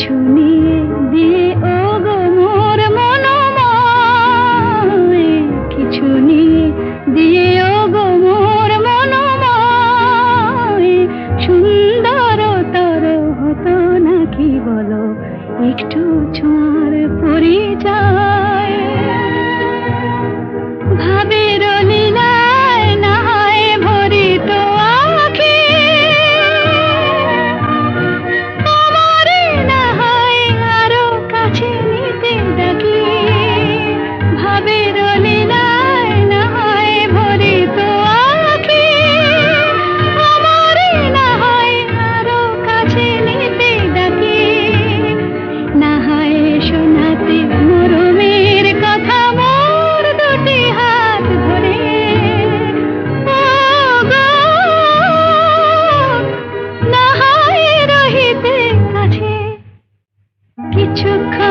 কিছু নিয়ে দিয়ে ও গো মোর মনোময়, কিছু নিয়ে দিয়ে ও গো মোর মনোময়, সুন্দরতর হতো নাকি বলো একটু ছোঁয়ার পরিচয়। ভাবের লীলায় না হয় ভরিত আঁখি, আমারে না হয় আরো কাছে নিতে ডাকি। ভাবের লীলায় না হয় ভরিত আঁখি, আমারে না হয় আরো কাছে নিতে ডাকি। না হয় শোনাতে মরমের কথা মোর দুটি হাত ধরে, ও গো, না হয় রহিতে কাছে কিছুক্ষণ